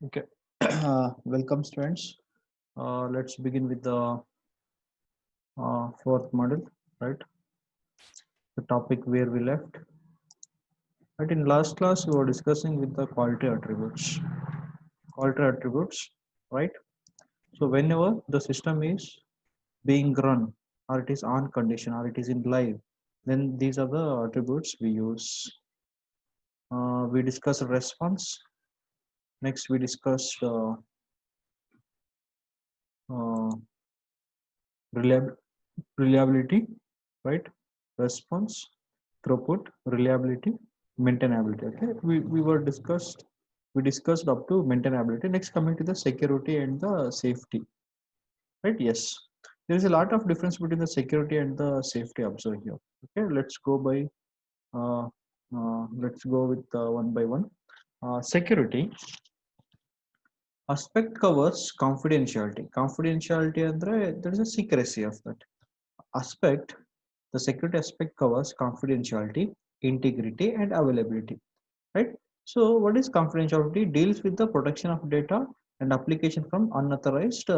Okay. Welcome, students. Let's begin with the fourth module, right? The topic where we left. Right. In last class, we were discussing with the quality attributes. Quality attributes, right? So whenever the system is being run, or it is on condition, or it is in live, then these are the attributes we use. We discussed response. Next, we discussed uh, reliability, right? Response, throughput, reliability, maintainability. Okay, we discussed up to maintainability. Next, coming to the security and the safety, right? Yes, there is a lot of difference between the security and the safety observed here. Okay, uh, let's go with one by one. Security aspect covers confidentiality. Confidentiality andre there is a secrecy of that aspect. The security aspect covers confidentiality, integrity, and availability, right? So what is confidentiality? Deals with the protection of data and application from unauthorized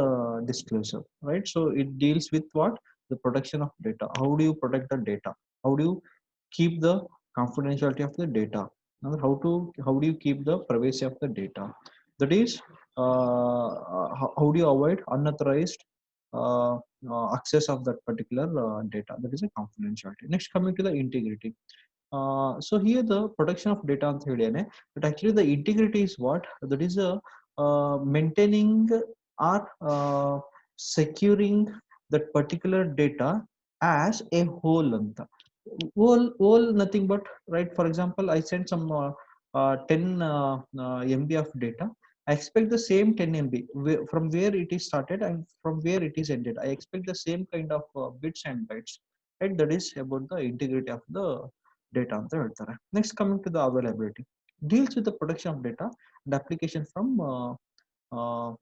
disclosure, right? So it deals with what? The protection of data. How do you protect the data? How do you keep the confidentiality of the data? Now, how do you keep the privacy of the data? That is, how do you avoid unauthorized uh, access of that particular data? That is a confidentiality. Next, coming to the integrity. So here the protection of data on ಹೇಳಿದ್ದೇನೆ, but actually the integrity is what? That is maintaining or securing that particular data as a whole anta. Whole nothing but, right? For example, I sent some 10 MB of data. I expect the same 10 MB from where it is started and from where it is ended. I expect the same kind of bits and bytes, right? That is about the integrity of the data ಅಂತ ಹೇಳ್ತಾರೆ. Next, coming to the availability, deals with the protection of data and application from uh,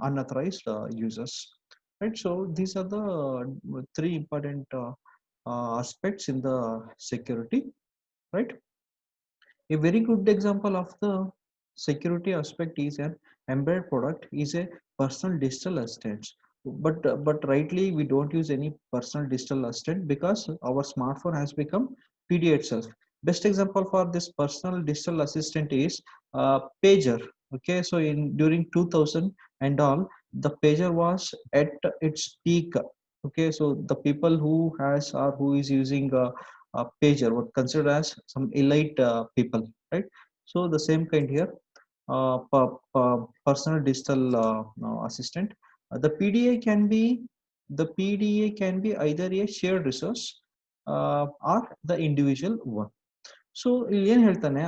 unauthorized users, right? So these are the three important aspects in the security, right? A very good example of the security aspect is an embedded product is a personal digital assistant. But rightly we don't use any personal digital assistant because our smartphone has become PD itself. Best example for this personal digital assistant is pager. Okay, so in during 2000 and all, the pager was at its peak. Okay, so the people who has or who is using pager were considered as some elite people, right? So the same kind here, personal digital assistant. The PDA can be either a shared resource or the individual one. So ಏನ್ ಹೇಳ್ತಾನೆ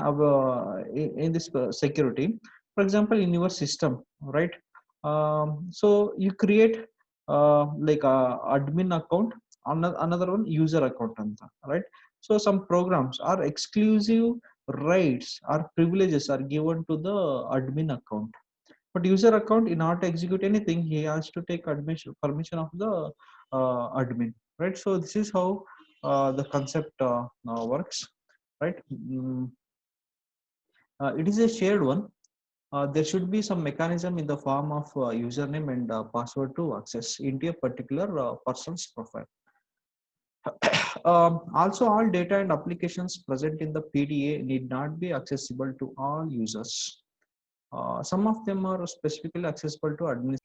in this security, for example, in your system, right? So you create like a admin account, another one user account anta, right? So some programs are exclusive rights or privileges are given to the admin account, but user account in order to execute anything he has to take permission of the admin, right? So this is how the concept works, right? It is a shared one. There should be some mechanism in the form of username and password to access into a particular person's profile. Also, all data and applications present in the PDA need not be accessible to all users. Some of them are specifically accessible to administrators.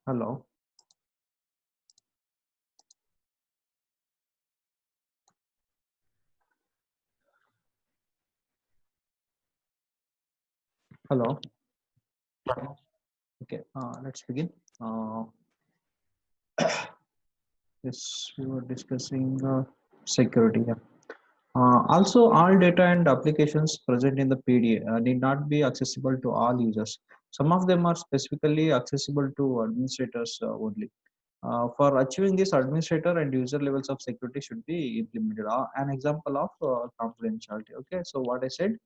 Hello. Hello. Okay. Let's begin. Uh, yes, we were discussing security. Yeah. Also, all data and applications present in the PDA need not be accessible to all users. Some of them are specifically accessible to administrators only. For achieving this, administrator and user levels of security should be implemented. An example of confidentiality. Okay, so what I said,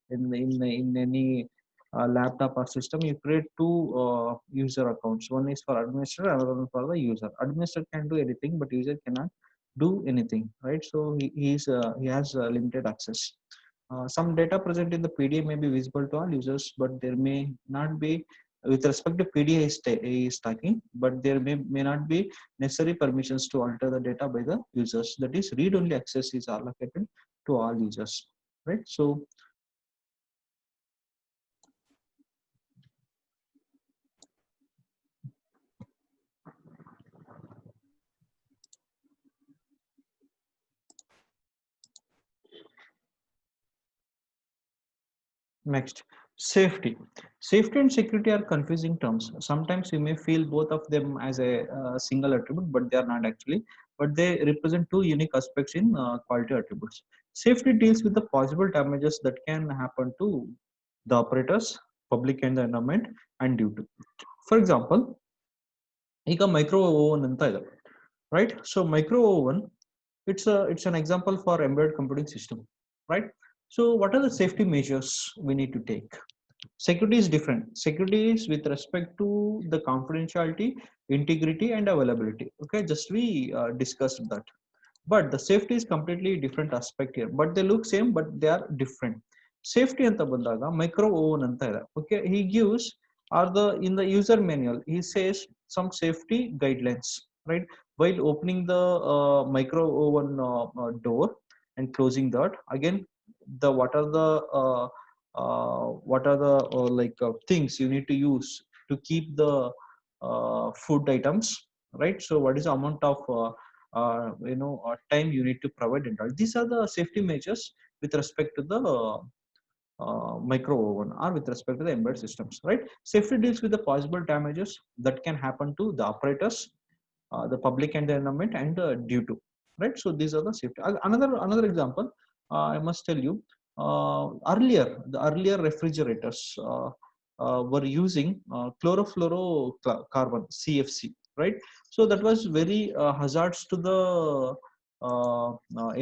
in any laptop or system, you create two user accounts. One is for administrator, another one for the user. Administrator can do anything, but user cannot do anything, right? So he has limited access. Some data present in the PDA may be visible to all users, but there may not be, with respect to PDA is stacking, but there may not be necessary permissions to alter the data by the users. That is, read-only access is allocated to all users, right? So next, safety. Safety and security are confusing terms. Sometimes you may feel both of them as a single attribute, but they are not actually. But they represent two unique aspects in quality attributes. Safety deals with the possible damages that can happen to the operators, public and the environment, and due to. For example, ಈಗ micro oven ಅಂತ ಇದೆ, right? So micro oven, it's an example for embedded computing system, right? So what are the safety measures we need to take? Security is different. Security is with respect to the confidentiality, integrity, and availability. Okay, just we discussed that. But the safety is completely different aspect here. But they look same, but they are different. Safety anta bandaga micro oven anta ide. Okay, he gives are the in the user manual. He says some safety guidelines, right? While opening the micro oven door and closing that, again, the what are the things you need to use to keep the food items, right? So what is the amount of time you need to provide and all. These are the safety measures with respect to the micro oven or with respect to the embedded systems, right? Safety deals with the possible damages that can happen to the operators, the public and the environment, and due to, right? So these are the safety. Another example, I must tell you, the earlier refrigerators were using chlorofluorocarbon, CFC, right? So that was very hazards to the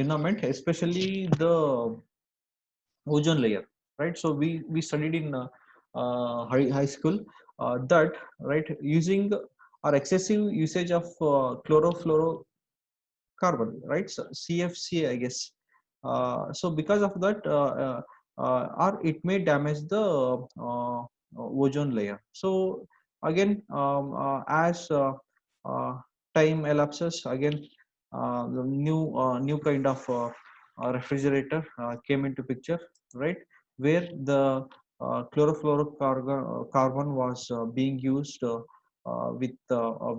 environment, especially the ozone layer, right? So we studied in high school that, right, using or excessive usage of chlorofluorocarbon, right? So CFC, I guess. So because of that, or it may damage the ozone layer. So again, as time elapses, again, the new kind of refrigerator came into picture, right? Where the chlorofluorocarbon was being used with a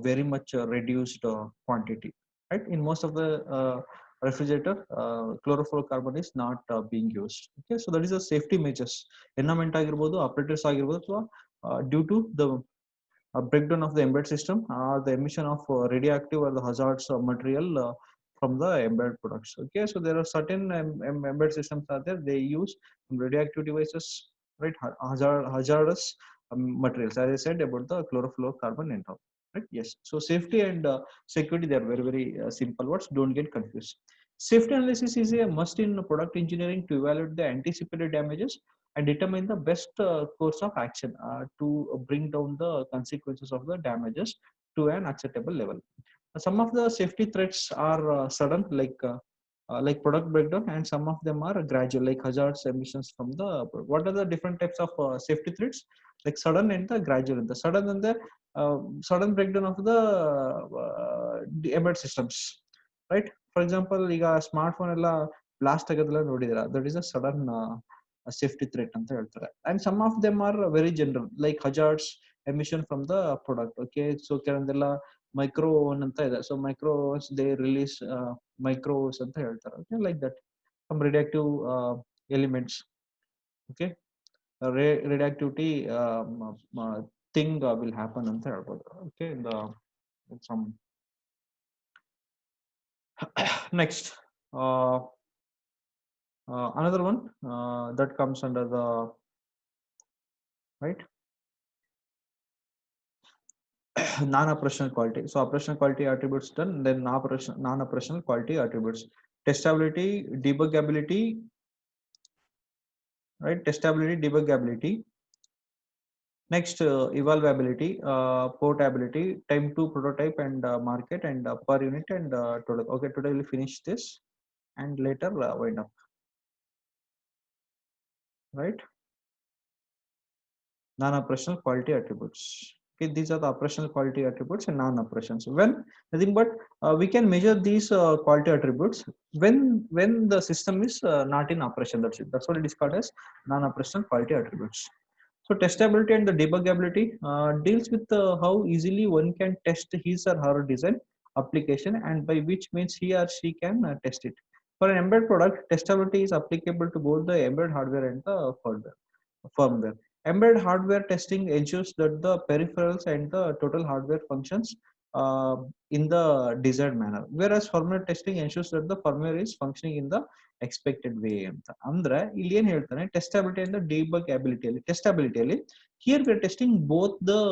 very much reduced quantity, right? In most of the refrigerator, chlorofluorocarbon is not being used. Okay, so that is a safety measures. Environment ಆಗಿರ್ಬೋದು, operators ಆಗಿರ್ಬೋದು, ಅಥವಾ due to the breakdown of the embedded system, the emission of radioactive or the hazardous material from the embedded products. Okay, so there are certain embedded systems are there. They use radioactive devices, right? Hazardous materials. As I said about the chlorofluorocarbon and all. Right? Yes. So safety and security, they are very simple words. Don't get confused. Safety analysis is a must in product engineering to evaluate the anticipated damages and determine the best course of action to bring down the consequences of the damages to an acceptable level. Some of the safety threats are sudden, like product breakdown, and some of them are gradual, like hazards emissions from the. What are the different types of safety threats? Like sudden and the gradual. The sudden and the sudden breakdown of the embedded systems, right? For example, ಈಗ smartphone ಎಲ್ಲ blast ಆಗೋದೆಲ್ಲ ನೋಡಿದಿರಾ, that is a sudden safety threat ಅಂತ ಹೇಳ್ತಾರೆ. And some of them are very general, like hazards emission from the product. Okay, so ಕೆಲವೊಂದೆಲ್ಲ micro oven ಅಂತ ಇದೆ. So micro ovens they release micros ಅಂತ ಹೇಳ್ತಾರೆ. Okay, like that some radioactive elements. Okay, radioactivity thing will happen ಅಂತ ಹೇಳ್ಬೋದು. Okay, some next, another one that comes under the, right, non-operational quality. So operational quality attributes done, then non-operational quality attributes. Testability, debuggability, right? Testability, debuggability. Next, evaluability, portability, time to prototype and market, and per unit and total. Okay, today we'll finish this and later wind up, right? Non-operational quality attributes. Okay, these are the operational quality attributes and non-operations. When nothing but we can measure these quality attributes when the system is not in operation. That's it. That's what it is called as non-operational quality attributes. So testability and the debuggability deals with how easily one can test his or her design application, and by which means he or she can test it. For an embedded product, testability is applicable to both the embedded hardware and the firmware. Embedded hardware testing ensures that the peripherals and the total hardware functions uh, in the desired manner, whereas firmware testing ensures that the firmware is functioning in the expected way ಅಂತ ಅಂದ್ರೆ ಇಲ್ಲಿ ಏನ್ ಹೇಳ್ತಾನೆ ಟೆಸ್ಟಬಿಲಿಟಿ and the debugability ಅಲ್ಲಿ ಟೆಸ್ಟಬಿಲಿಟಿಯಲ್ಲಿ here we are testing both the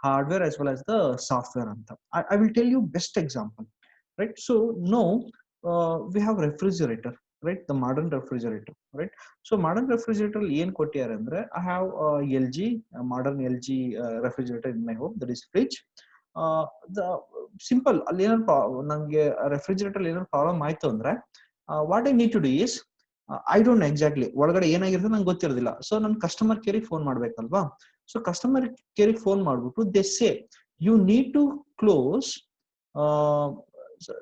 hardware as well as the software ಅಂತ I will tell you best example, right? So now we have refrigerator, right? The modern refrigerator, right? So modern refrigerator ಏನ್ ಕೊಟ್ಟಿದ್ದಾರೆ ಅಂದ್ರೆ I have LG modern LG refrigerator in my home, that is fridge. The simple ಅಲ್ಲಿ ಏನಾದ್ರು ನಂಗೆ refrigerator ಏನಾದ್ರು problem ಆಯ್ತು ಅಂದ್ರೆ what I need to do is I don't know exactly ಒಳಗಡೆ ಏನಾಗಿರುತ್ತೆ ನಂಗೆ ಗೊತ್ತಿರೋದಿಲ್ಲ. ಸೊ ನಾನು ಕಸ್ಟಮರ್ ಕೇರಿಗೆ ಫೋನ್ ಮಾಡ್ಬೇಕಲ್ವಾ? ಸೊ ಕಸ್ಟಮರ್ ಕೇರಿಗೆ ಫೋನ್ ಮಾಡ್ಬಿಟ್ಟು they say you need to close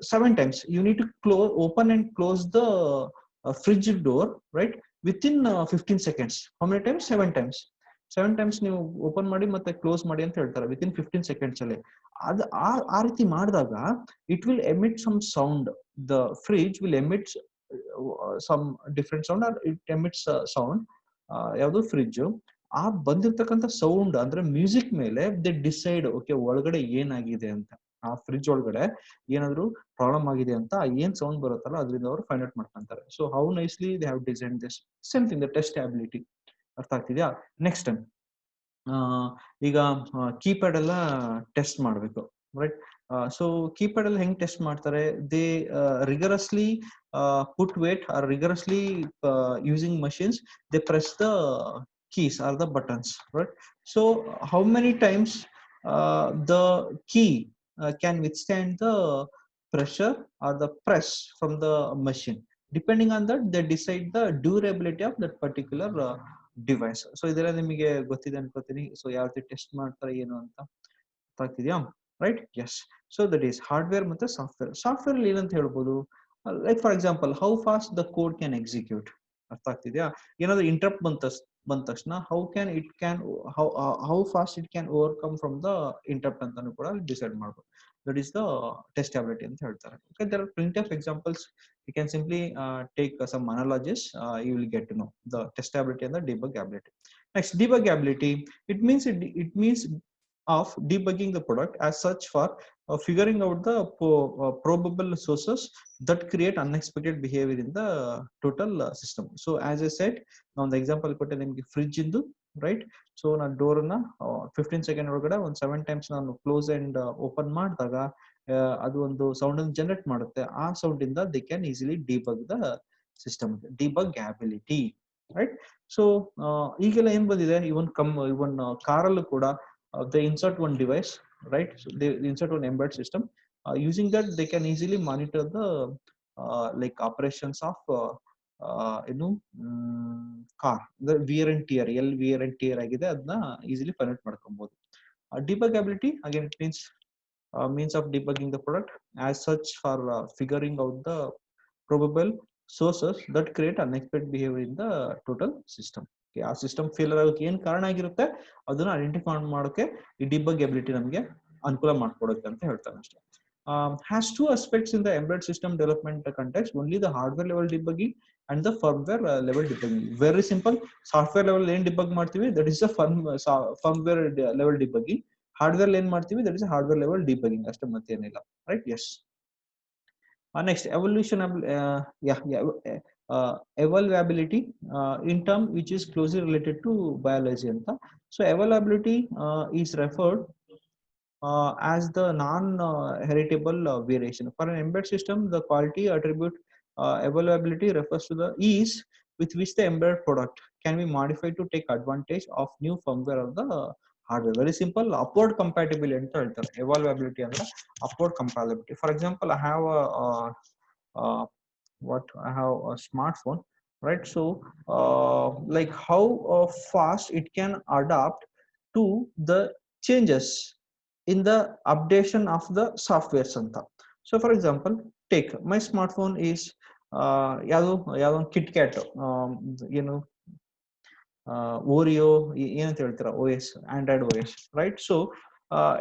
7 times. You need to open and close the fridge door, right? Within 15 seconds. How many times? 7 times. 7 times ನೀವು ಓಪನ್ ಮಾಡಿ ಮತ್ತೆ close ಮಾಡಿ ಅಂತ ಹೇಳ್ತಾರೆ ವಿತಿನ್ 15 seconds ಅಲ್ಲಿ. ಅದು ಆ ರೀತಿ ಮಾಡಿದಾಗ it will emit some sound. The fridge will emit some different sound or it emits sound. ಯಾವುದು ಫ್ರಿಡ್ಜ್ ಆ ಬಂದಿರ್ತಕ್ಕಂಥ ಸೌಂಡ್ ಅಂದ್ರೆ ಮ್ಯೂಸಿಕ್ ಮೇಲೆ ದೇ ಡಿಸೈಡ್ ಓಕೆ ಒಳಗಡೆ ಏನಾಗಿದೆ ಅಂತ. ಆ ಫ್ರಿಡ್ಜ್ ಒಳಗಡೆ ಏನಾದ್ರು ಪ್ರಾಬ್ಲಮ್ ಆಗಿದೆ ಅಂತ ಏನ್ ಸೌಂಡ್ ಬರುತ್ತಲ್ಲ ಅದರಿಂದ ಅವರು ಫೈಂಡ್ ಔಟ್ ಮಾಡ್ಕೊಂತಾರೆ. So how nicely they have design this. Same thing the test ability. ಅರ್ಥ ಆಗ್ತಿದ್ಯಾ? ನೆಕ್ಸ್ಟ್ ಈಗ ಕೀಪ್ಯಾಡ್ ಎಲ್ಲ ಟೆಸ್ಟ್ ಮಾಡಬೇಕು, ರೈಟ್? ಸೊ ಕೀಪ್ಯಾಡ್ ಅಲ್ಲಿ ಹೆಂಗ್ ಟೆಸ್ಟ್ ಮಾಡ್ತಾರೆ? They ರಿಗರಸ್ಲಿ put weight or rigorously using machines, they press the keys or the buttons, right? So how many times the key can withstand the pressure or the press from the machine? Depending on that, they decide the durability of that particular device. So ಇದೆಲ್ಲ ನಿಮಗೆ ಗೊತ್ತಿದೆ ಅನ್ಕೋತೀನಿ. So ಯಾವ ರೀತಿ test ಮಾಡ್ತಾರೆ ಏನು ಅಂತ ಆಗ್ತಿದ್ಯಾ? Right? Yes. So that is hardware ಮತ್ತೆ ಸಾಫ್ಟ್ವೇರ್. ಸಾಫ್ಟ್ವೇರ್ ಅಲ್ಲಿ ಏನಂತ ಹೇಳ್ಬೋದು? Like for example how fast the code can execute. ಅರ್ಥ ಆಗ್ತಿದ್ಯಾ? ಏನಾದ್ರು ಇಂಟರಪ್ಟ್ ಬಂದ ತಕ್ಷಣ how fast it can overcome from the interrupt ಅಂತಾನು ಕೂಡ ಡಿಸೈಡ್ ಮಾಡ್ಬೋದು. ದಟ್ ಈಸ್ ದ ಟೆಸ್ಟಬಿಲಿಟಿ ಅಂತ ಹೇಳ್ತಾರೆ. Okay, there are plenty of examples. You can simply take some analogies. You will get to know the testability and the debuggability. Next, debuggability. It means of debugging the product as such for figuring out the probable sources that create unexpected behavior in the total system. So as I said, now the example ಕೊಟ್ಟೆ ನಿಮಗೆ fridge ಇಂದು, right? So ನಾನು door ನ 15 second ಒಳಗಡೆ ಒಂದು 7 times ನಾನು close and open ಮಾಡಿದಾಗ ಅದು ಒಂದು ಸೌಂಡ್ ಅನ್ನು ಜನರೇಟ್ ಮಾಡುತ್ತೆ. ಆ ಸೌಂಡ್ ಇಂದ they can easily debug the system. Debuggability, right? So ಈಗೆಲ್ಲ ಏನ್ ಬಂದಿದೆ, ಇವನ್ ಕಾರಲ್ಲೂ ಕೂಡ they insert one device, right? So they insert one embedded system. Using that, they can easily monitor the like operations of car. Wear and tear, ಎಲ್ wear and tear ಆಗಿದೆ ಅದನ್ನ easily find ಮಾಡ್ಕೊಬಹುದು. Debuggability again it means of debugging the product as such for figuring out the probable sources that create unexpected behavior in the total system. ಆ system failure ಆಗೋಕೆ ಏನ್ ಕಾರಣ ಆಗಿರುತ್ತೆ ಅದನ್ನ identify ಮಾಡೋಕೆ ಈ ಡಿಬಗ್ಯಾಬಿಲಿಟಿ ನಮಗೆ ಅನುಕೂಲ ಮಾಡ್ಕೊಡುತ್ತೆ ಅಂತ ಹೇಳ್ತಾರೆ ಅಷ್ಟೇ. Has two aspects in the embedded system development context: only the hardware level debugging and the firmware level debugging. Very simple. Software level ಏನ್ ಡಿಬಗ್ ಮಾಡ್ತೀವಿ, that is the firmware level debugging. Hardware ಏನ್ ಮಾಡ್ತೀವಿ, that is hardware level debugging ಅಷ್ಟೇ, ಮತ್ತೇನಿಲ್ಲ, right? Yes. Next evolution, evaluability in term which is closely related to biology ಅಂತ. So evaluability is referred as the non-heritable variation. For an embedded system, the quality attribute availability refers to the ease with which the embedded product can be modified to take advantage of new firmware of the hardware. Very simple, upward compatibility ಅಂತ ಹೇಳ್ತಾರೆ. Evolvability ಅಂದ್ರೆ upward compatibility. For example, I have uh, what I have a smartphone, right? So like how fast it can adapt to the changes in the updation of the software anta. So for example, take my smartphone is ಯಾವ್ದೋ KitKat, you know, Oreo, ಏನಂತ ಹೇಳ್ತೀರಾ, OS, Android OS, right? So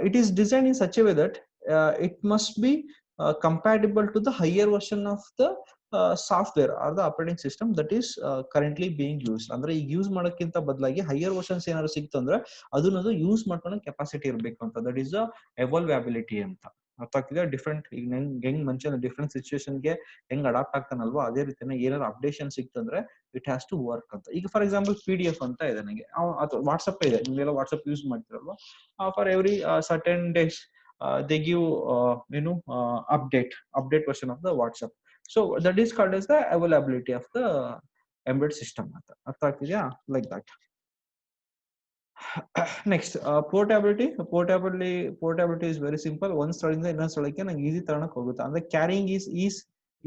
it is designed in such a way that it must be compatible to the higher version of the software or the operating system that is currently being used. ಅಂದ್ರೆ ಈಗ use ಮಾಡೋಕ್ಕಿಂತ ಬದಲಾಗಿ higher versions ಏನಾದ್ರು ಸಿಕ್ತು ಅಂದ್ರೆ ಅದನ್ನದು use ಮಾಡ್ಕೊಳ್ಳೋ capacity ಇರಬೇಕು ಅಂತ. ದಟ್ ಈಸ್ ಎವಾಲ್ವಬಿಲಿಟಿ ಅಂತ. ಅರ್ಥ ಆಗ್ತಿದೆ? ಡಿಫ್ರೆಂಟ್ ಈಗ ಹೆಂಗ್ ಮನುಷ್ಯನ ಡಿಫ್ರೆಂಟ್ ಸಿಚುವೇಶನ್ಗೆ ಹೆಂಗ್ ಅಡಾಪ್ಟ್ ಆಗ್ತಾನಲ್ವಾ, ಅದೇ ರೀತಿನ ಏನಾದ್ರು ಅಪ್ಡೇಷನ್ ಸಿಕ್ತಂದ್ರೆ ಇಟ್ ಹ್ಯಾಸ್ ಟು ವರ್ಕ್ ಅಂತ. ಈಗ ಫಾರ್ ಎಕ್ಸಾಂಪಲ್ PDF ಅಂತ ಇದೆ ನನಗೆ, ಅಥವಾ ವಾಟ್ಸಪ್ ಇದೆ, ನೀವೆಲ್ಲ ವಾಟ್ಸಪ್ ಯೂಸ್ ಮಾಡ್ತಿರಲ್ವಾ, for every certain days they give update version of the WhatsApp. So that is called as the availability of the embedded system ಅಂತ. ಅರ್ಥ ಆಗ್ತಿದ್ಯಾ? Like that. Next, portability is very simple. ಒಂದ್ ಸ್ಥಳದಿಂದ ಇನ್ನೊಂದ್ ಸ್ಥಳಕ್ಕೆ ನಂಗೆ easy ತಗೊಳಕ್ ಹೋಗುತ್ತೆ. ಅಂದ್ರೆ carrying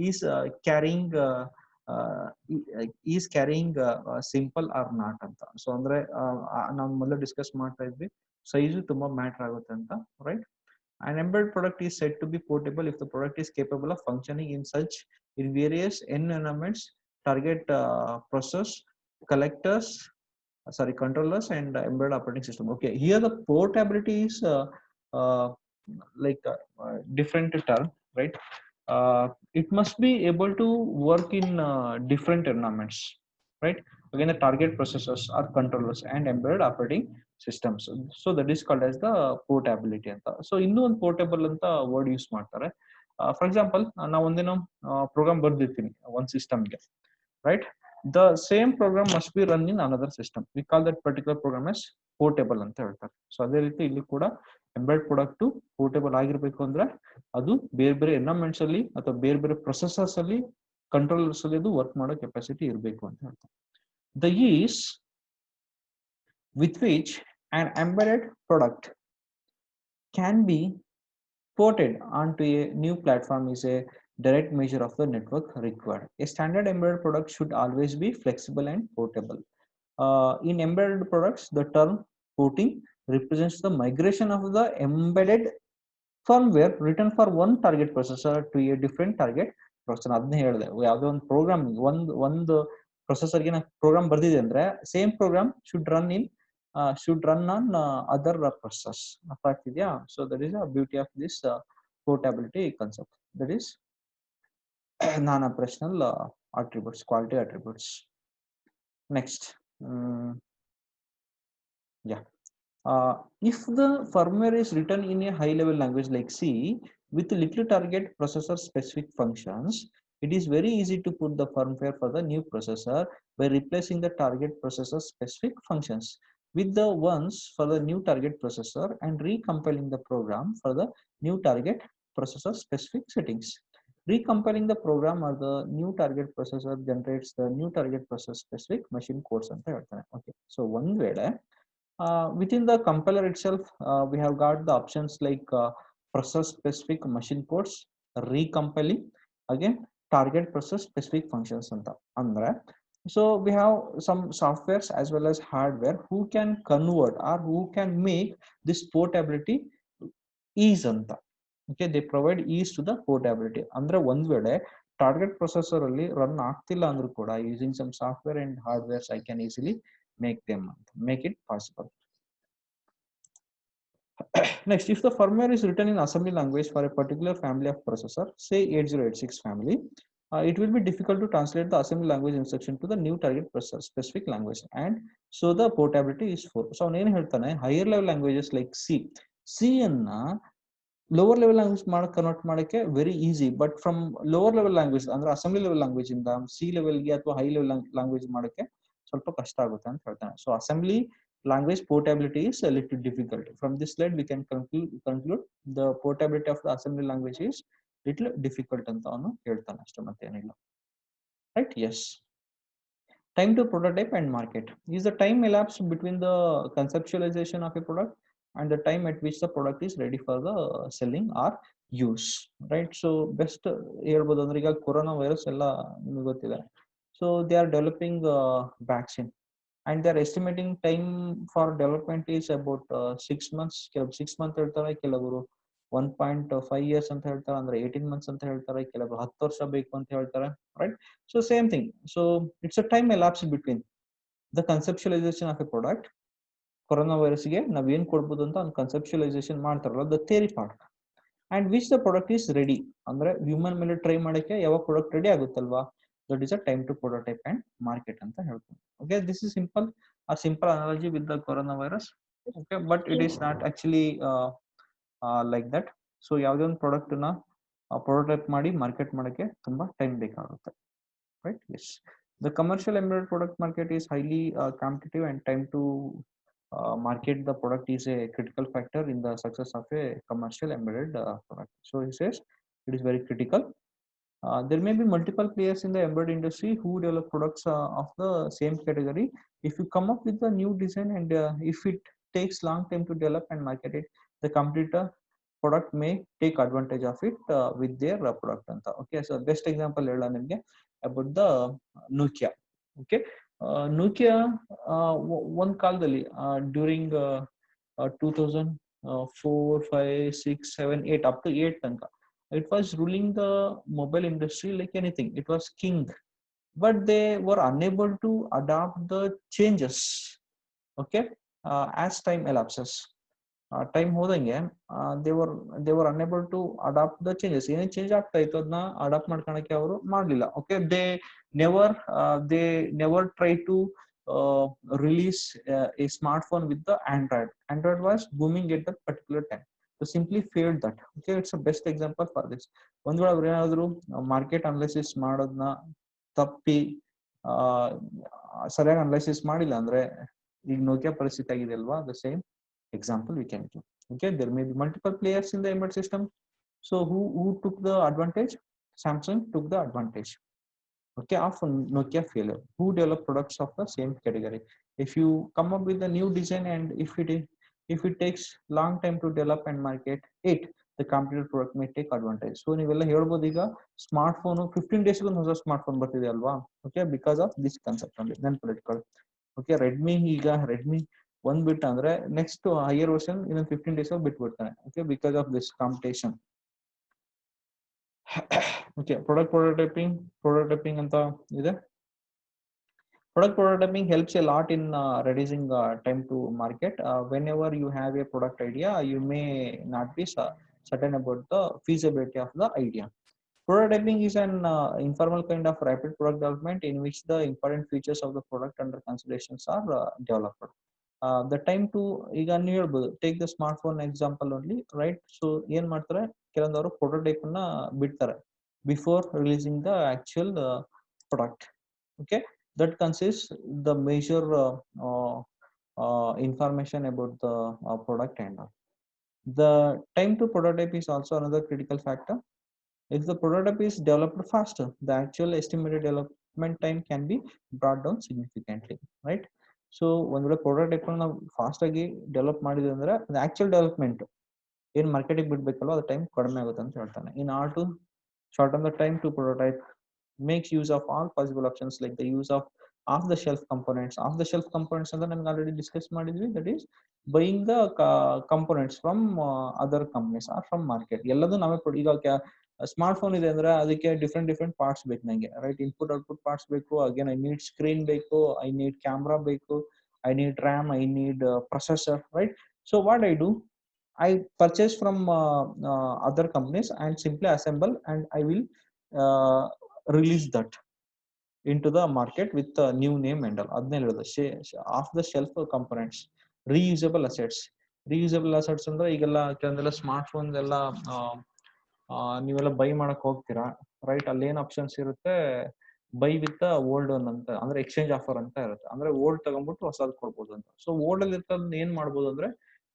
is carrying is carrying simple or not ಅಂತ. ಸೊ ಅಂದ್ರೆ ನಾವು ಮೊದಲು ಡಿಸ್ಕಸ್ ಮಾಡ್ತಾ ಇದ್ವಿ, ಸೈಜು ತುಂಬಾ ಮ್ಯಾಟರ್ ಆಗುತ್ತೆ ಅಂತ, right? An embedded product is said to be portable if the product is capable of functioning in various environments, target process, collectors, controllers, and embedded operating system. Okay, here the portability is uh, like different term, right? It must be able to work in different environments, right? Again, the target processors or controllers and embedded operating systems. So that is called as the portability anta. So ಇನ್ನೂ ಒಂದು portable ಅಂತ word use ಮಾಡ್ತಾರೆ. For example, ನಾವು ಒಂದೇನೋ program ಬರ್ದಿರ್ತೀನಿ ಒಂದು ಸಿಸ್ಟಮ್ಗೆ, right? The same program must be run in another system. We call that particular program as portable ಅಂತ ಹೇಳ್ತಾರೆ. ಸೊ ಅದೇ ರೀತಿ ಇಲ್ಲಿ ಕೂಡ ಎಂಬೆಡ್ ಪ್ರಾಡಕ್ಟ್ ಪೋರ್ಟೇಬಲ್ ಆಗಿರ್ಬೇಕು ಅಂದ್ರೆ ಅದು ಬೇರೆ ಬೇರೆ ಎನ್ವೈರನ್ಮೆಂಟ್ಸ್ ಅಲ್ಲಿ ಅಥವಾ ಬೇರೆ ಬೇರೆ ಪ್ರೊಸೆಸರ್ಸ್ ಅಲ್ಲಿ, ಕಂಟ್ರೋಲರ್ಸ್ ಅಲ್ಲಿ ಅದು ವರ್ಕ್ ಮಾಡೋ ಕೆಪಾಸಿಟಿ ಇರಬೇಕು ಅಂತ ಹೇಳ್ತಾರೆ. The ease with which an embedded product can be ported onto a new platform is a direct measure of the network required. A standard embedded product should always be flexible and portable. In embedded products, the term porting represents the migration of the embedded firmware written for one target processor to a different target processor. ಅದನ್ನ ಹೇಳಿದೆ, ಯಾವುದೋ ಒಂದು program ಒಂದು ಪ್ರೊಸೆಸರ್ಗೆ ನಾನು program ಬರ್ದಿದೆ ಅಂದ್ರೆ same program should run on other processors. ಅರ್ಥ ಆಗ್ತಿದ್ಯಾ? So that is the beauty of this portability concept. That is non-operational attributes, quality attributes. Next, yeah. If the firmware is written in a high-level language like C with little target processor specific functions, it is very easy to put the firmware for the new processor by replacing the target processor specific functions with the ones for the new target processor and recompiling the program for the new target processor specific settings. Recompiling the program or the new target processor generates the new target processor specific machine codes ಅಂತ ಹೇಳ್ತಾನೆ. Okay, so ಒಂದ್ ವೇಳೆ within the compiler itself, we have got the options like process specific machine codes, recompiling, again target process specific functions anta. Andre, so we have some softwares as well as hardware who can convert or who can make this portability ease anta. Okay, they provide ease to the portability. Andre ಒಂದ್ ವೇಳೆ target processor ಅಲ್ಲಿ run ಆಗ್ತಿಲ್ಲ ಅಂದ್ರೂ ಕೂಡ using some software and hardwares I can easily make it possible. Next, if the firmware is written in assembly language for a particular family of processor, say 8086 family, it will be difficult to translate the assembly language instruction to the new target processor specific language, and so the portability is 4. So ಏನು ಹೇಳ್ತಾನೆ, higher level languages like C ಅನ್ನ lower level language convert ಮಾಡಕ್ಕೆ very easy, but from lower level language ಅಂದ್ರೆ assembly level language ಇಂದ C ಲೆವೆಲ್ಗೆ ಅಥವಾ high level language ಮಾಡಕ್ಕೆ ಸ್ವಲ್ಪ ಕಷ್ಟ ಆಗುತ್ತೆ ಅಂತ ಹೇಳ್ತಾನೆ. So assembly language portability is a little difficult. From this slide we can conclude the portability of the assembly language is little difficult ಅಂತ ಅವನು ಹೇಳ್ತಾನೆ ಅಷ್ಟೇ ಮತ್ತೇನಿಲ್ಲ. Right? Yes. Time to prototype and market is the time elapsed between the conceptualization of a product and the time at which the product is ready for the selling or use. Right? So best ಹೇಳ್ಬೋದು ಅಂದ್ರೆ ಈಗ corona virus ಎಲ್ಲ ನಿಮಗೆ ಗೊತ್ತಿದೆ. So they are developing vaccine and they are estimating time for development is about 6 months. 6 months ಹೇಳ್ತಾರೆ, ಕೆಲವರು 1.5 years ಅಂತ ಹೇಳ್ತಾರೆ, ಅಂದ್ರೆ 18 months ಅಂತ ಹೇಳ್ತಾರೆ, ಕೆಲವರು 10 ವರ್ಷ ಬೇಕು ಅಂತ ಹೇಳ್ತಾರೆ. Right? So same thing. So it's a time elapsed between the conceptualization of a product. Corona ವೈರಸ್ಗೆ ನಾವ್ ಏನ್ ಕೊಡ್ಬೋದು ಅಂತ ಒಂದು ಕನ್ಸೆಪ್ಚುಲೈಸೇಷನ್ ಮಾಡ್ತಾರಲ್ಲ, the theory part, and which the product is ready, ಅಂದ್ರೆ ಹ್ಯೂಮನ್ ಮೇಲೆ ಟ್ರೈ ಮಾಡಕ್ಕೆ ಯಾವಾಗ ಪ್ರಾಡಕ್ಟ್ ರೆಡಿ ಆಗುತ್ತಲ್ವಾ, that is a time to prototype and market ಅಂತ ಹೇಳ್ತೀನಿ. Okay, this is simple analogy with the corona virus. Okay, but it is not actually like that. So ಯಾವುದೇ ಒಂದು product ನ prototype ಮಾಡಿ market ಮಾಡಕ್ಕೆ ತುಂಬಾ time ಬೇಕಾಗುತ್ತೆ. Right? Yes. The commercial embedded product market is highly competitive, and time to market the product is a critical factor in the success of a commercial embedded product. So he says it is very critical. There may be multiple players in the embedded industry who develop products of the same category. If you come up with a new design and if it takes long time to develop and market it, the competitor product may take advantage of it with their product anta. Okay, so best example ಹೇಳ ನಿಮಗೆ about the Nokia. Okay, Nokia one ಕಾಲದಲ್ಲಿ during 2004, 5, 6, 7, 8 up to 8 ತನಕ it was ruling the mobile industry like anything. It was king, but they were unable to adapt the changes. Okay, as time elapses, time ಹೋದಂಗೆ they were unable to adapt the changes. ಏನೇ change ಆಗ್ತಾ ಇತ್ತು ಅದನ್ನ adapt ಮಾಡ್ಕೊಳಕ್ಕೆ ಅವರು ಮಾಡ್ಲಿಲ್ಲ. Okay, they never try to release a smartphone with the Android was booming at that particular time. So simply failed that. Okay, it's a best example for this. ಒಂದ್ ವೇಳೆ ಅವ್ರು ಏನಾದ್ರು ಮಾರ್ಕೆಟ್ ಅನಲೈಸಿಸ್ ಮಾಡೋದನ್ನ ತಪ್ಪಿ ಸರಿಯಾಗಿ ಅನಲೈಸಿಸ್ ಮಾಡಿಲ್ಲ ಅಂದ್ರೆ ಈಗ ನೋಕಿಯಾ ಪರಿಸ್ಥಿತಿ ಆಗಿದೆ ಅಲ್ವಾ, the same example we can give. Okay, there may be multiple players in the embedded system. So who took the advantage? Samsung took the advantage, okay, of Nokia failure. Who develop products of the same category? If you come up with a new design and if it takes long time to develop and market it, the competitor product may take advantage. So ನೀವೆಲ್ಲ ಹೇಳ್ಬೋದು ಈಗ smartphone 15 days ಒಂದು ಹೊಸ smartphone ಬರ್ತಿದೆ ಅಲ್ವಾ. Okay, because of this concept ಅಲ್ಲಿ ನೆನ್ಪಿಟ್ಕೊಳ್ಳಿ. Okay, Redmi ಒಂದ್ ಬಿಟ್ಟ ಅಂದ್ರೆ ನೆಕ್ಸ್ಟ್ ಹೈಯರ್ ವರ್ಷನ್ ಇನ್ನೊಂದು 15 days ಬಿಟ್ಬಿಡ್ತಾನೆ. Okay, because of this competition. Okay, prototyping ಅಂತ ಇದೆ. Product prototyping helps a lot in reducing time to market. Whenever you have a product idea, you may not be certain about the feasibility of the idea. Prototyping is an informal kind of rapid product development in which the important features of the product under considerations are developed. The time to ಈಗ ನೀವು ಹೇಳ್ಬೋದು, take the smart phone example only, right. So ಏನ್ ಮಾಡ್ತಾರೆ, ಕೆಲವೊಂದವರು prototype ಅನ್ನ ಬಿಡ್ತಾರೆ before releasing the actual product. Okay, that consists the major information about the product and all. The time to prototype is also another critical factor. If the prototype is developed faster, the actual estimated development time can be brought down significantly, right? So ಒಂದು ವೇಳೆ prototype ಅನ್ನು ನಾವು fast ಆಗಿ develop ಮಾಡಿದ್ವಿ ಅಂದ್ರೆ actual development ಏನ್ ಮಾರ್ಕೆಟಿಗೆ ಬಿಡ್ಬೇಕಲ್ವ ಅದು ಟೈಮ್ ಕಡಿಮೆ ಆಗುತ್ತೆ ಅಂತ ಹೇಳ್ತಾನೆ. In order to shorten the time to prototype, makes use of all possible options like the use of off-the-shelf components. Off-the-shelf components ಅಂದ್ರೆ ನಮ್ಗೆ ಆಲ್ರೆಡಿ ಡಿಸ್ಕಸ್ ಮಾಡಿದ್ವಿ, that is buying the components from other companies are from market. ಎಲ್ಲದೂ ನಾವೇ ಈಗ smart phone ಇದೆ ಅಂದ್ರೆ ಅದಕ್ಕೆ different parts ಬೇಕು ನಂಗೆ, ರೈಟ್. ಇನ್ಪುಟ್ ಔಟ್ಪುಟ್ ಪಾರ್ಟ್ಸ್ ಬೇಕು, ಅಗೇನ್ ಐ ನೀಡ್ ಸ್ಕ್ರೀನ್ ಬೇಕು, ಐ ನೀಡ್ ಕ್ಯಾಮ್ರಾ ಬೇಕು, I need RAM, I need processor, right. So what I do, I purchase from other companies and simply assemble and I will release that into the market with a new name and all. ಅದನ್ನೇ ಹೇಳೋದು of the shelf components. Reusable assets ಅಂದ್ರೆ ಈಗೆಲ್ಲ ಕೆಲವೊಂದೆಲ್ಲ smart phones ಎಲ್ಲ ನೀವೆಲ್ಲ by ಮಾಡಕ್ ಹೋಗ್ತೀರಾ, right. ಅಲ್ಲಿ ಏನ್ ಆಪ್ಷನ್ಸ್ ಇರುತ್ತೆ, ಬೈ ವಿತ್ ಓಲ್ಡ್ ಒನ್ ಅಂತ ಅಂದ್ರೆ ಎಕ್ಸ್ಚೇಂಜ್ ಆಫರ್ ಅಂತ ಇರುತ್ತೆ. ಅಂದ್ರೆ ಓಲ್ಡ್ ತಗೊಂಡ್ಬಿಟ್ಟು ಹೊಸದ್ ಕೊಡ್ಬೋದು ಅಂತ. ಸೊ ಓಲ್ಡ್ ಅಲ್ಲಿ ಇರ್ತದ ಏನ್ ಮಾಡ್ಬೋದು ಅಂದ್ರೆ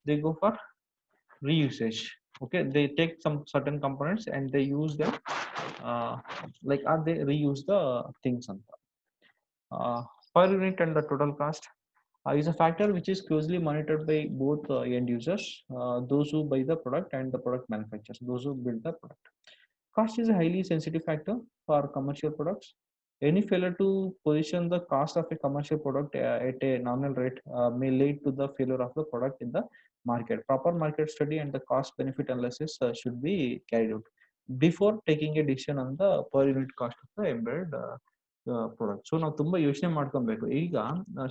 they go for reusage. Okay, they take some certain components and they use them, uh, like they reuse the things anta. Per unit and the total cost is a factor which is closely monitored by both end users, those who buy the product, and the product manufacturers, those who build the product. Cost is a highly sensitive factor for commercial products. Any failure to position the cost of a commercial product at a nominal rate may lead to the failure of the product in the market. Proper market study and the cost benefit analysis should be carried out before taking a decision on the per unit cost of the embedded product. So ನಾವು ತುಂಬಾ ಯೋಚನೆ ಮಾಡ್ಕೊಬೇಕು. ಈಗ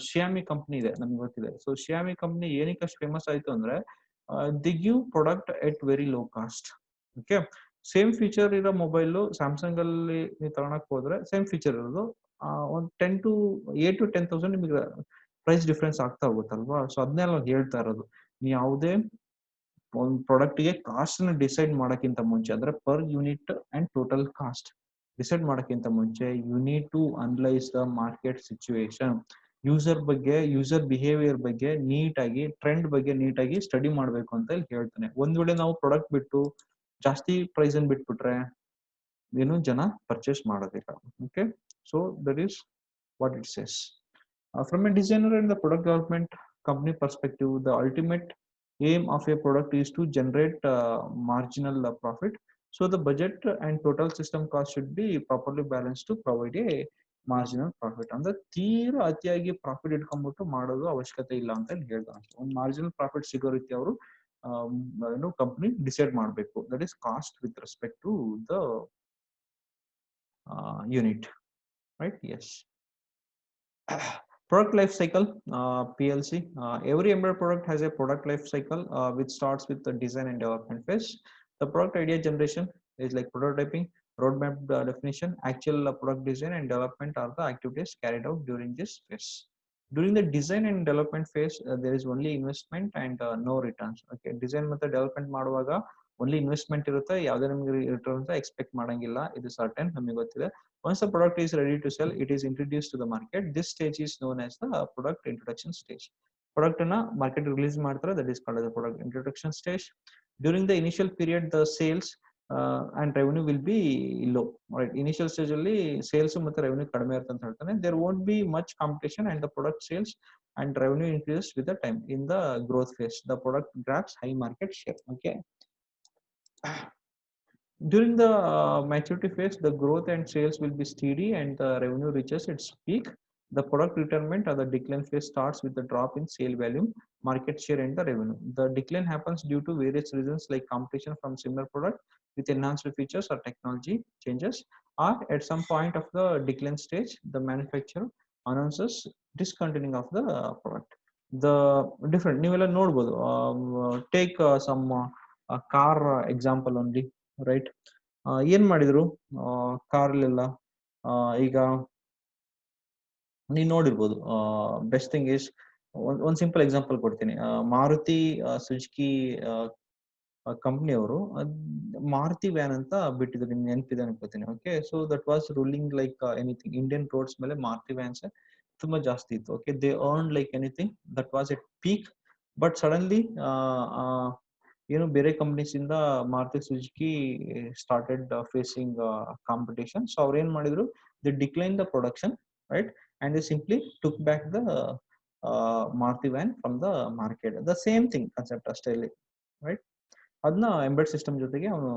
ಶಿಯಾಮಿ company ಇದೆ, ನಮ್ಗೆ ಗೊತ್ತಿದೆ. So ಶಿಯಾಮಿ company ಏನಕ್ಕೆ ಅಷ್ಟು ಫೇಮಸ್ ಆಯ್ತು ಅಂದ್ರೆ the give product at very low cost. Okay, same feature ಇರೋ ಮೊಬೈಲ್ ಸ್ಯಾಮ್ಸಂಗ್ ಅಲ್ಲಿ ನೀವು ತಗೊಳಕ್ ಹೋದ್ರೆ ಸೇಮ್ ಫೀಚರ್ ಇರೋದು ಒಂದು 8 to 10,000 ನಿಮಗೆ ಪ್ರೈಸ್ ಡಿಫ್ರೆನ್ಸ್ ಆಗ್ತಾ ಹೋಗುತ್ತಲ್ವಾ. ಸೊ ಅದನ್ನೆಲ್ಲ ಹೇಳ್ತಾ ಇರೋದು. ನೀವು ಯಾವುದೇ ಒಂದು ಪ್ರಾಡಕ್ಟ್ಗೆ ಕಾಸ್ಟ್ ನ ಡಿಸೈಡ್ ಮಾಡಕ್ಕಿಂತ ಮುಂಚೆ ಅಂದ್ರೆ per unit and total cost decide ಮಾಡಕ್ಕಿಂತ ಮುಂಚೆ you need to analyse the market situation. User ಬಗ್ಗೆ, ಯೂಸರ್ ಬಿಹೇವಿಯರ್ ಬಗ್ಗೆ ನೀಟಾಗಿ, ಟ್ರೆಂಡ್ ಬಗ್ಗೆ ನೀಟಾಗಿ ಸ್ಟಡಿ ಮಾಡಬೇಕು ಅಂತ ಹೇಳಿ ಹೇಳ್ತಾನೆ. ಒಂದ್ ವೇಳೆ ನಾವು ಪ್ರಾಡಕ್ಟ್ ಬಿಟ್ಟು ಜಾಸ್ತಿ ಪ್ರೈಸ್ ಅನ್ನು ಬಿಟ್ಬಿಟ್ರೆ ಏನು ಜನ ಪರ್ಚೇಸ್ ಮಾಡೋದಿಲ್ಲ. Okay, so that is what it says. From a designer and the product development company perspective, the ultimate aim of a product is to generate marginal profit. So the budget and total system cost should be properly balanced to provide a marginal profit. ಅಂದ್ರೆ ತೀರಾ ಅತಿಯಾಗಿ profit ಇಟ್ಕೊಂಡ್ಬಿಟ್ಟು ಮಾಡೋದು ಅವಶ್ಯಕತೆ ಇಲ್ಲ ಅಂತ ಹೇಳ್ತಾನೆ. ಒಂದು marginal profit ಸಿಗೋ ರೀತಿ ಅವರು ಏನು ಕಂಪ್ನಿ ಡಿಸೈಡ್ ಮಾಡಬೇಕು. That is cost with respect to the unit, right? Yes. Product life cycle, PLC. Every embedded product has a product life cycle which starts with the design and development phase. The product idea generation is like prototyping, roadmap definition, actual product design and development are the activities carried out during this phase. During the design and development phase, there is only investment and no returns. Okay, design ಮತ್ತು development ಮಾಡುವಾಗ only investment ಇರುತ್ತೆ, ಯಾವುದೇ ನಮಗೆ returns expect ಮಾಡಂಗಿಲ್ಲ. ಇದು certain, ನಮಗೆ ಗೊತ್ತಿದೆ. Once the product is ready to sell, it is introduced to the market. This stage is known as the product introduction stage. Product na market release ಮಾಡ್ತಾರೆ, that is called as the product introduction stage. During the initial period, the sales and revenue will be low. Right, initial stage ಅಲ್ಲಿ sales ಮತ್ತೆ revenue ಕಡಿಮೆ ಇರುತ್ತೆ ಅಂತ ಹೇಳ್ತಾನೆ. There won't be much competition and the product sales and revenue increases with the time. In the growth phase, the product grabs high market share. Okay. During the maturity phase, the growth and sales will be steady and the revenue reaches its peak. The product retirement or the decline phase starts with the drop in sale volume, market share and the revenue. The decline happens due to various reasons like competition from similar product with enhanced features or technology changes, or at some point of the decline stage, the manufacturer announces discontinuing of the product. The different ನೀವೆಲ್ಲ ನೋಡ್ಬೋದು. Take some car example only, right? ಏನ್ ಮಾಡಿದ್ರು ಕಾರ್ಲೆಲ್ಲ? ಈಗ ನೀವು ನೋಡಿರ್ಬೋದು. Best thing is ಒಂದ್ simple example ಕೊಡ್ತೀನಿ. Maruti Suzuki ಕಂಪ್ನಿಯವರು Maruti van ಅಂತ ಬಿಟ್ಟಿದ್ರು, ನಿಮ್ಗೆ ನೆನಪಿದೆ ಅನ್ಕೋತೀನಿ. Okay, so that was ruling like anything. Indian roads ಮೇಲೆ ಮಾರುತಿ ವ್ಯಾನ್ಸ್ ತುಂಬಾ ಜಾಸ್ತಿ ಇತ್ತು. Okay, they earn like anything, that was at peak. But suddenly ಏನು ಬೇರೆ ಕಂಪ್ನೀಸ್ ಇಂದ Maruti Suzuki started facing competition. So ಅವ್ರು ಏನ್ ಮಾಡಿದ್ರು, they decline the production, right, and they simply took back the Maruti van from the market. The same thing concept ಅಷ್ಟೇ ಇಲ್ಲಿ, right? ಅದನ್ನ embed system ಜೊತೆಗೆ ಅವನು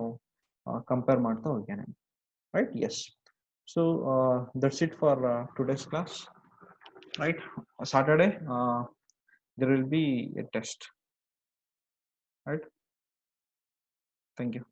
ಕಂಪೇರ್ ಮಾಡ್ತಾ ಹೋಗ್ಯಾನೆ, right? Yes. So that's it for today's class, right? Saturday there will be a test, right? Thank you.